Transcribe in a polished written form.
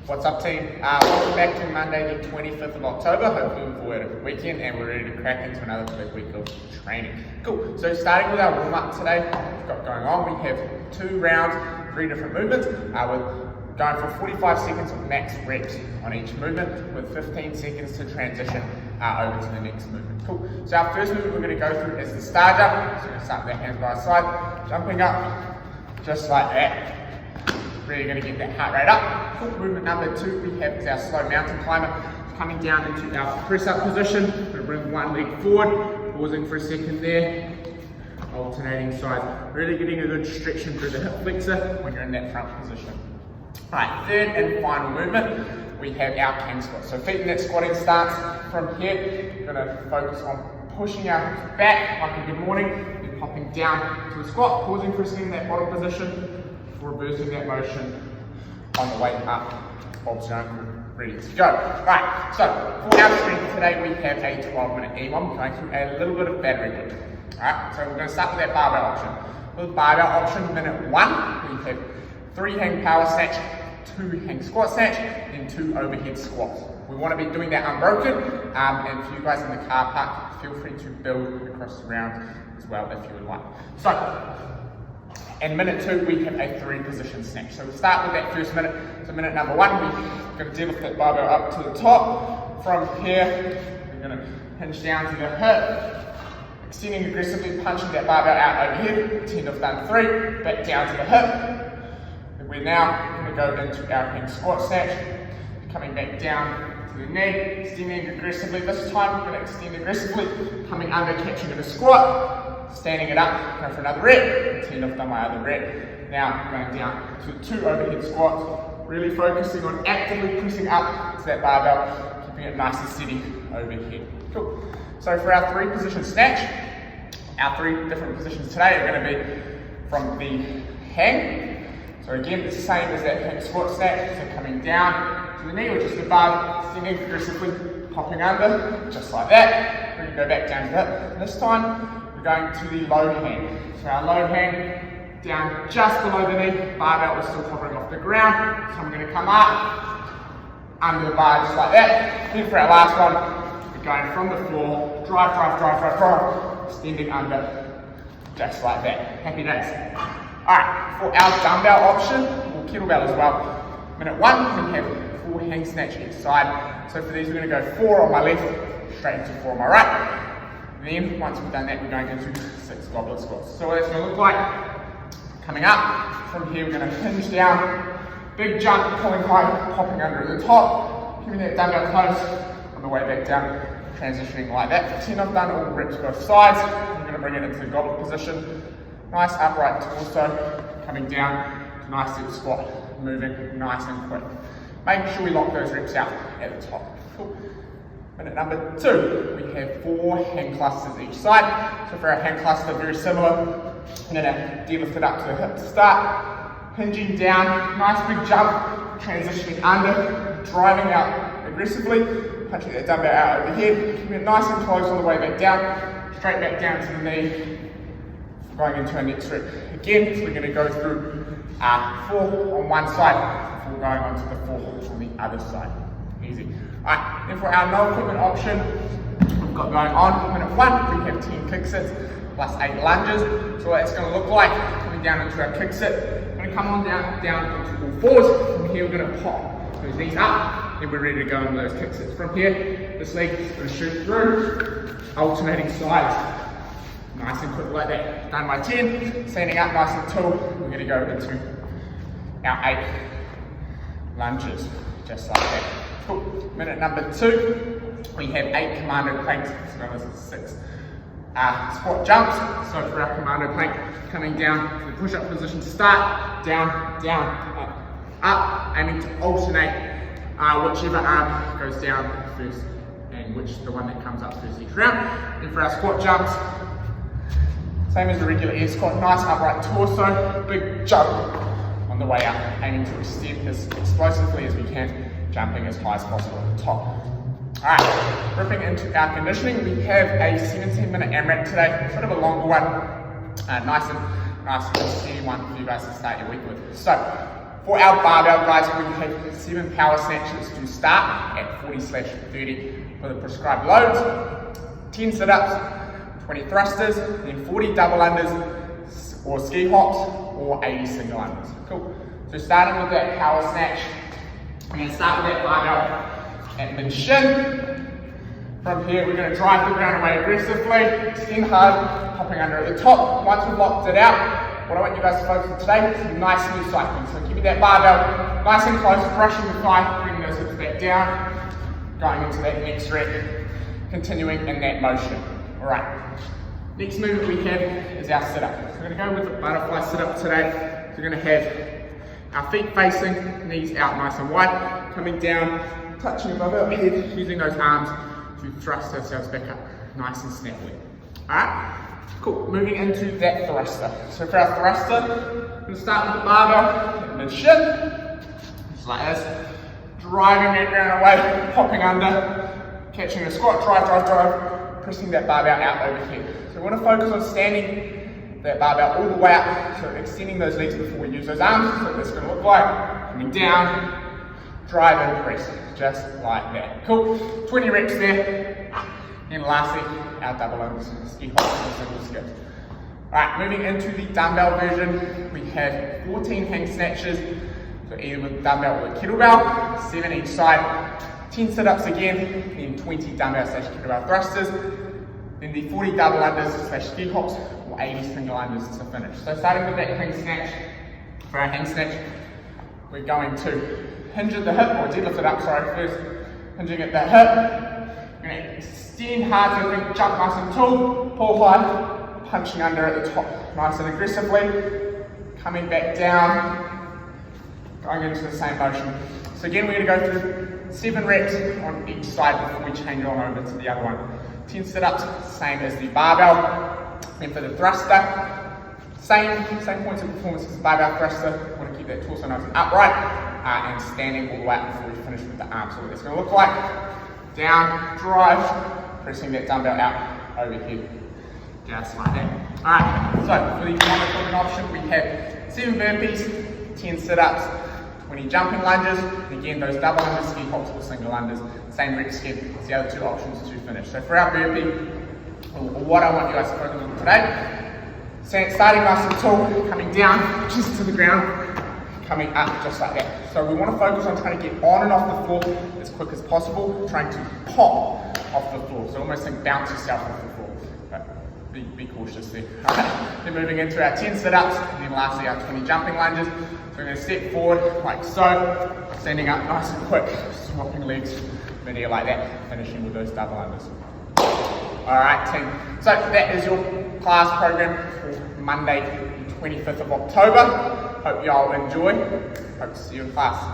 What's up, team? Welcome back to Monday the 25th of October. Hopefully we've all had a good weekend and we're ready to crack into another big week of training. Cool, so starting with our warm-up today, we've got going on, we have 2 rounds, 3 different movements. We're going for 45 seconds of max reps on each movement with 15 seconds to transition over to the next movement. Cool, so our first movement we're going to go through is the star jump. So we're going to start with our hands by our side, jumping up, just like that. Really going to get that heart rate up. Cool. Movement number 2 we have is our slow mountain climber. Coming down into our press up position. We're going to bring one leg forward, pausing for a second there, alternating sides. Really getting a good stretching through the hip flexor when you're in that front position. Alright, third and final movement, we have our Kang Squats. So feet in that squatting stance. From here, we're going to focus on pushing our hips back like a good morning, then popping down to a squat, pausing for a second in that bottom position, reversing that motion on the way up, Bob's going, ready to go. Right, so for our strength today, we have a 12-minute EMOM going through a little bit of battery work. Alright, so we're going to start with that barbell option. With barbell option, minute 1, we have 3 hang power snatch, 2 hang squat snatch, and 2 overhead squats. We want to be doing that unbroken, and for you guys in the car park, feel free to build across the round as well if you would like. So, and minute 2, we have a 3 position snatch. So we'll start with that first minute. So minute number 1, we're going to deadlift that barbell up to the top. From here, we're going to hinge down to the hip, extending aggressively, punching that barbell out overhead. Pretend I've done 3, back down to the hip. And we're now going to go into our hang squat snatch, coming back down to the knee, extending aggressively. This time, we're going to extend aggressively, coming under, catching in a squat. Standing it up, go for another rep, pretend I've done my other rep. Now going down to 2 overhead squats, really focusing on actively pressing up to that barbell, keeping it nice and steady overhead. Cool. So for our 3 position snatch, our 3 different positions today are going to be from the hang. So again, it's the same as that hang squat snatch, so coming down to the knee or just above, extending aggressively, popping under, just like that. We're going to go back down to that. This time, going to the low hang. So our low hang down just below the knee, barbell is still hovering off the ground. So I'm going to come up under the bar just like that. Then for our last one, we're going from the floor, drive, extending under just like that. Happy days. Alright, for our dumbbell option, or kettlebell as well, minute 1, we have 4 hang snatch each side. So for these, we're going to go 4 on my left, straight into 4 on my right. Then, once we've done that, we're going into 6 goblet squats. So what that's going to look like, coming up, from here we're going to hinge down, big jump, pulling high, popping under at the top, keeping that dumbbell close, on the way back down, transitioning like that. Pretend I've done all the reps both sides. I'm going to bring it into the goblet position. Nice upright torso, coming down, nice deep squat, moving nice and quick. Making sure we lock those reps out at the top. Cool. Minute number 2, we have 4 hang clusters each side. So for our hang cluster, very similar. I'm going to deadlift it up to the hip to start, hinging down, nice big jump, transitioning under, driving out aggressively, punching that dumbbell out overhead, keeping it nice and close all the way back down, straight back down to the knee, going into our next rep. Again, so we're going to go through 4 on one side before going on to the 4 on the other side. Easy. Alright, then for our no equipment option, we've got going on, minute 1, we have 10 kick sits plus 8 lunges. So what it's going to look like, coming down into our kick sit, we're going to come on down into all 4s. From here we're going to pop those knees up, then we're ready to go into those kick sits. From here, this leg is going to shoot through, alternating sides. Nice and quick like that. Done by 10, standing up nice and tall, we're going to go into our 8 lunges, just like that. Cool. Minute number 2, we have 8 commando planks as well as 6 squat jumps. So for our commando plank, coming down to the push-up position to start, down, up, aiming to alternate whichever arm goes down first and the one that comes up first each round. And for our squat jumps, same as the regular air squat, nice upright torso, big jump on the way up, aiming to extend as explosively as we can, jumping as high as possible at the top. Alright, ripping into our conditioning, we have a 17-minute AMRAP today, sort of a longer one, nice and steady one for you guys to start your week with. So, For our barbell, guys, we have 7 power snatches to start at 40/30 for the prescribed loads, 10 sit-ups, 20 thrusters, then 40 double unders or ski hops, or 80 single unders. Cool. So starting with that power snatch, we're going to start with that barbell at mid-shin. From here, we're going to drive the ground away aggressively, extend hard, hopping under at the top. Once we've locked it out, what I want you guys to focus on today is nice smooth cycling. So keeping that barbell nice and close, brushing the thigh, bringing those hips back down, going into that next rep, continuing in that motion. All right. Next movement we have is our sit-up. So we're going to go with the butterfly sit-up today. So we're going to have our feet facing, knees out nice and wide, coming down, touching above our head, using those arms to thrust ourselves back up, nice and snappily. Alright, cool. Moving into that thruster. So for our thruster, we're going to start with the barbell at mid-shin, just like this, driving that ground away, popping under, catching a squat, drive, pressing that barbell out overhead. So we want to focus on standing that barbell all the way up, so extending those legs before we use those arms. So what that's going to look like, coming down, drive and press, just like that. Cool, 20 reps there. And lastly, our double unders, ski hops and single skips. Alright, moving into the dumbbell version, we have 14 hang snatches, so either with dumbbell or kettlebell, 7 each side, 10 sit-ups again, then 20 dumbbell / kettlebell thrusters, then the 40 double unders / ski hops, or 80 single unders to finish. So starting with that hang snatch, for our hang snatch, we're going to hinge at the hip, or deadlift it up, sorry, first hinging at the hip. We're going to extend hard so we can jump nice and tall, pull high, punching under at the top, nice and aggressively, coming back down, going into the same motion. So again, we're going to go through 7 reps on each side before we change on over to the other one. 10 sit-ups, same as the barbell. Then for the thruster, same points of performance as the barbell thruster. We want to keep that torso nice and upright and standing all the way up before we finish with the arms. So what that's going to look like, down, drive, pressing that dumbbell out overhead, just like that. Alright, so for the economic option, we have 7 burpees, 10 sit-ups, 20 jumping lunges, and again those double unders, ski hops or single unders, same rep scheme as the other 2 options to finish. So for our burpee, what I want you guys to focus on today, starting nice and tall, coming down just to the ground, coming up just like that. So we want to focus on trying to get on and off the floor as quick as possible, trying to pop off the floor. So almost like bounce yourself off the floor. But be cautious there. Alright, then moving into our 10 sit-ups, and then lastly our 20 jumping lunges. So we're going to step forward like so, standing up nice and quick, swapping legs mid-air like that, finishing with those double unders. Alright team, so that is your class program for Monday, the 25th of October. Hope you all enjoy. Hope to see you in class.